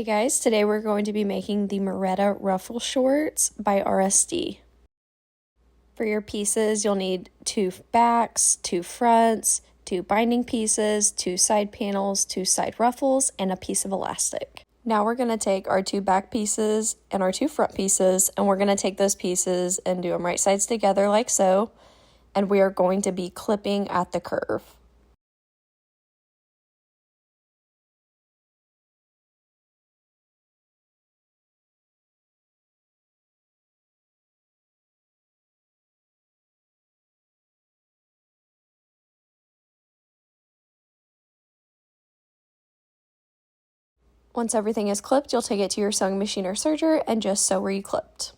Hey guys, today we're going to be making the Maretta ruffle shorts by RSD. For your pieces, you'll need 2 backs, 2 fronts, 2 binding pieces, 2 side panels, 2 side ruffles, and a piece of elastic. Now we're going to take our 2 back pieces and our 2 front pieces, and we're going to take those pieces and do them right sides together like so, and we are going to be clipping at the curve. Once everything is clipped, you'll take it to your sewing machine or serger and just sew where you clipped.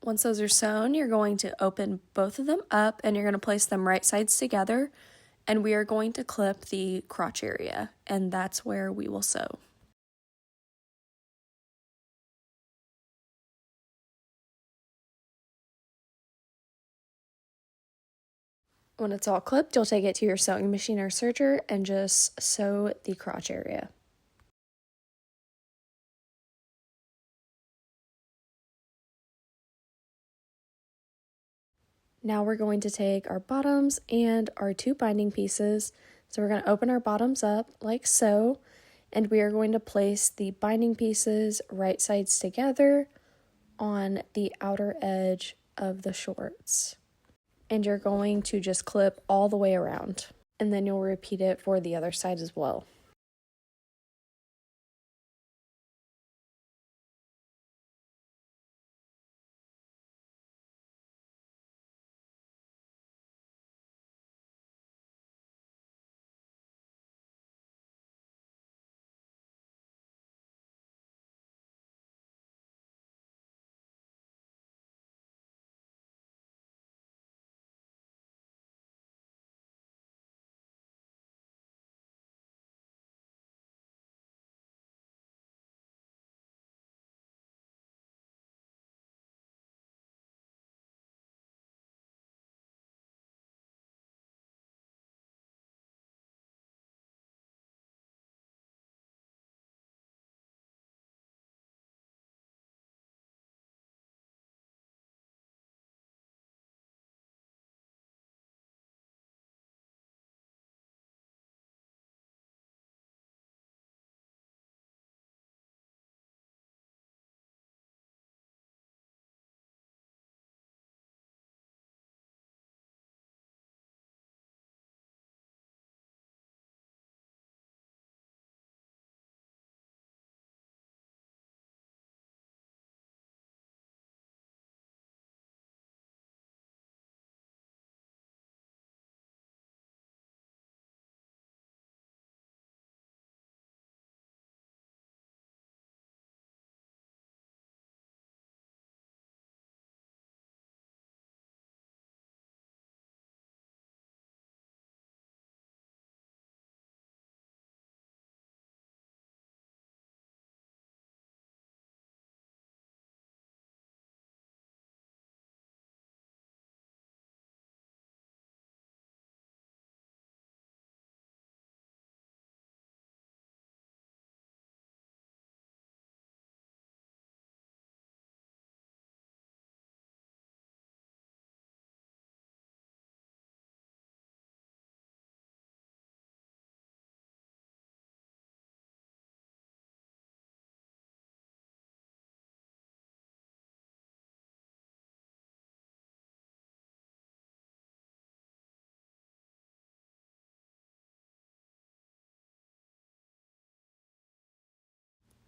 Once those are sewn, you're going to open both of them up and you're going to place them right sides together, and we are going to clip the crotch area, and that's where we will sew. When it's all clipped, you'll take it to your sewing machine or serger and just sew the crotch area. Now we're going to take our bottoms and our 2 binding pieces. So we're going to open our bottoms up like so, and we are going to place the binding pieces right sides together on the outer edge of the shorts. And you're going to just clip all the way around, and then you'll repeat it for the other side as well.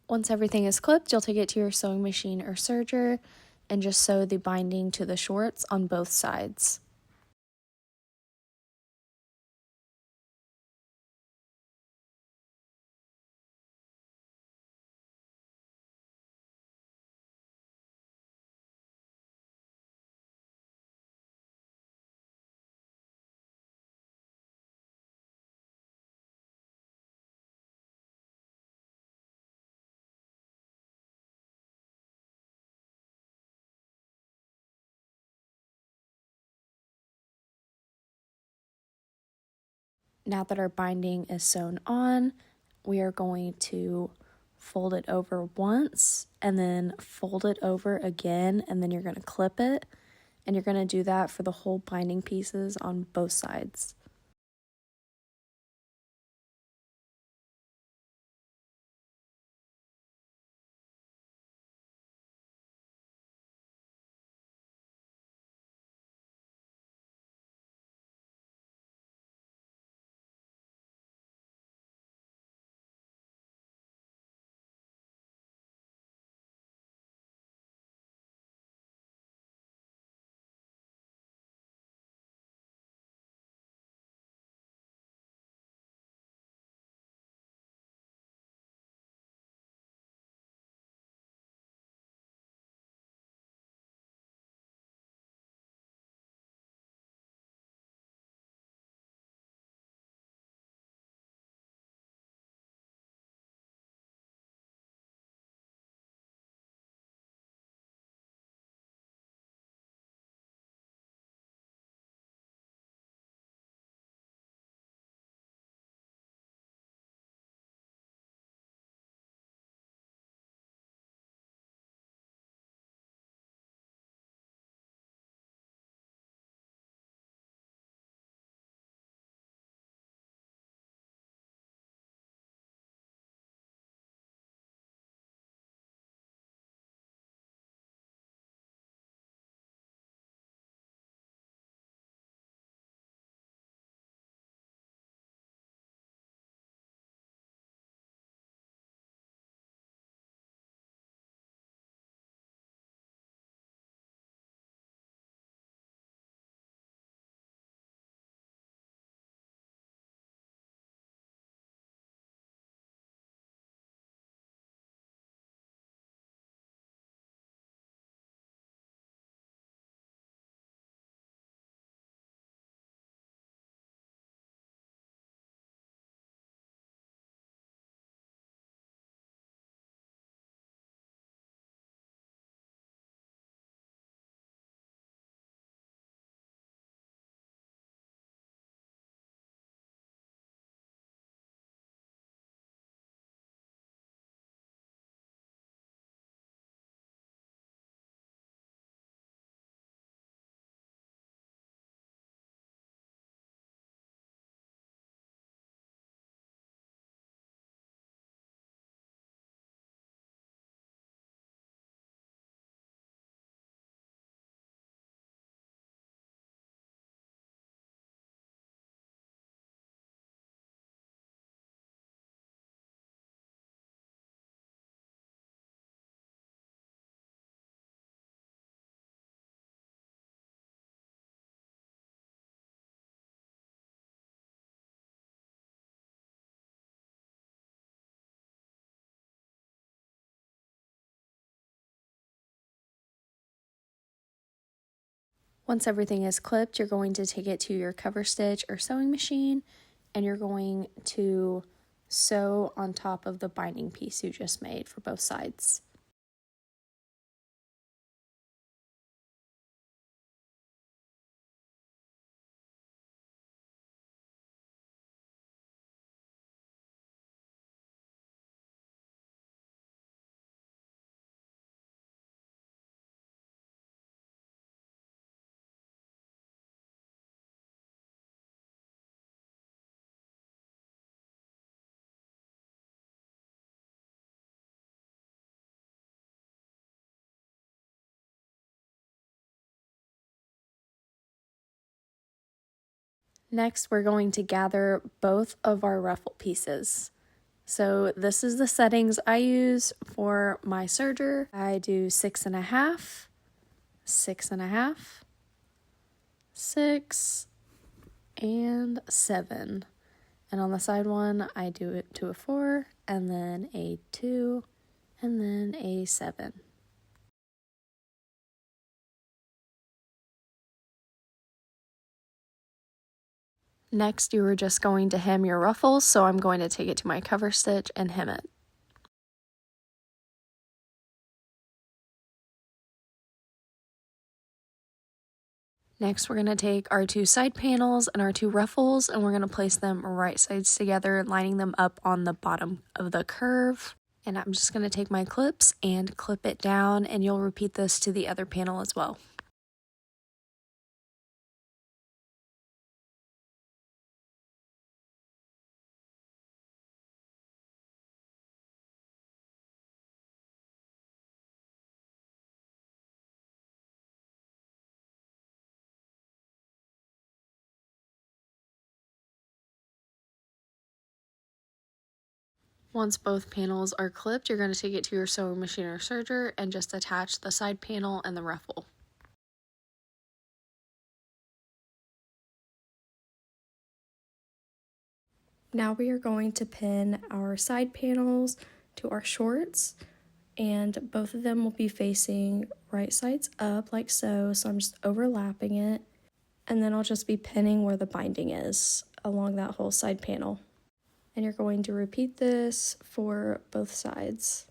Once everything is clipped, you'll take it to your sewing machine or serger and just sew the binding to the shorts on both sides. Now that our binding is sewn on, we are going to fold it over once and then fold it over again, and then you're going to clip it, and you're going to do that for the whole binding pieces on both sides. Once everything is clipped, you're going to take it to your cover stitch or sewing machine, and you're going to sew on top of the binding piece you just made for both sides. Next, we're going to gather both of our ruffle pieces. So this is the settings I use for my serger. I do 6.5, 6.5, 6, and 7. And on the side one, I do it to a 4, and then a 2, and then a 7. Next, you are just going to hem your ruffles, so I'm going to take it to my cover stitch and hem it. Next, we're going to take our two side panels and our two ruffles, and we're going to place them right sides together, lining them up on the bottom of the curve. And I'm just going to take my clips and clip it down, and you'll repeat this to the other panel as well. Once both panels are clipped, you're going to take it to your sewing machine or serger and just attach the side panel and the ruffle. Now we are going to pin our side panels to our shorts, and both of them will be facing right sides up like so. So I'm just overlapping it, and then I'll just be pinning where the binding is along that whole side panel. And you're going to repeat this for both sides.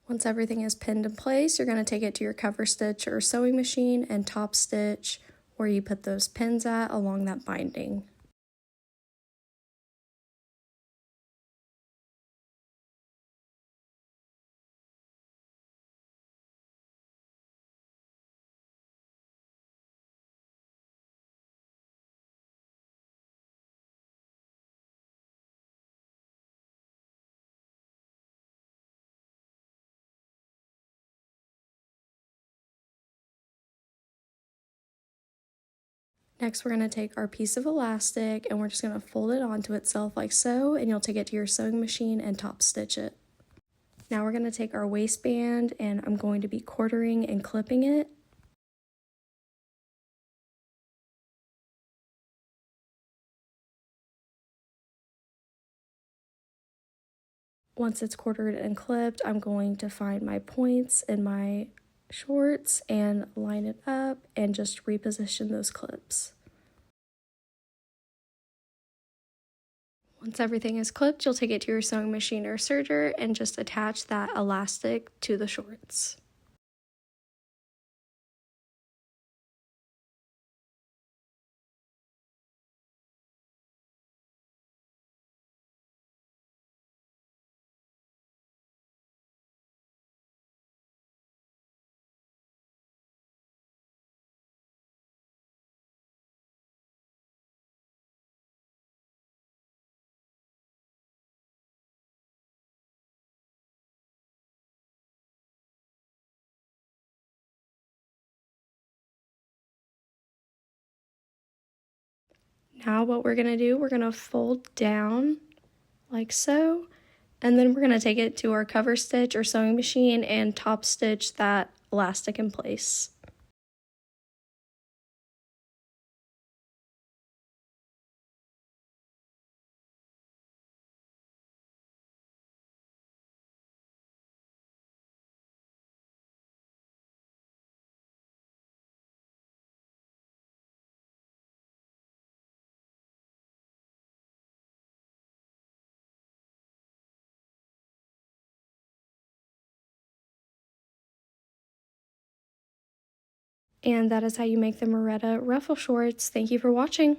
Once everything is pinned in place, you're going to take it to your cover stitch or sewing machine and top stitch where you put those pins at along that binding. Next, we're going to take our piece of elastic and we're just going to fold it onto itself like so, and you'll take it to your sewing machine and top stitch it. Now we're going to take our waistband and I'm going to be quartering and clipping it. Once it's quartered and clipped, I'm going to find my points in my shorts and line it up and just reposition those clips. Once everything is clipped, you'll take it to your sewing machine or serger and just attach that elastic to the shorts. Now what we're going to do, we're going to fold down like so, and then we're going to take it to our cover stitch or sewing machine and top stitch that elastic in place. And that is how you make the Maretta ruffle shorts. Thank you for watching.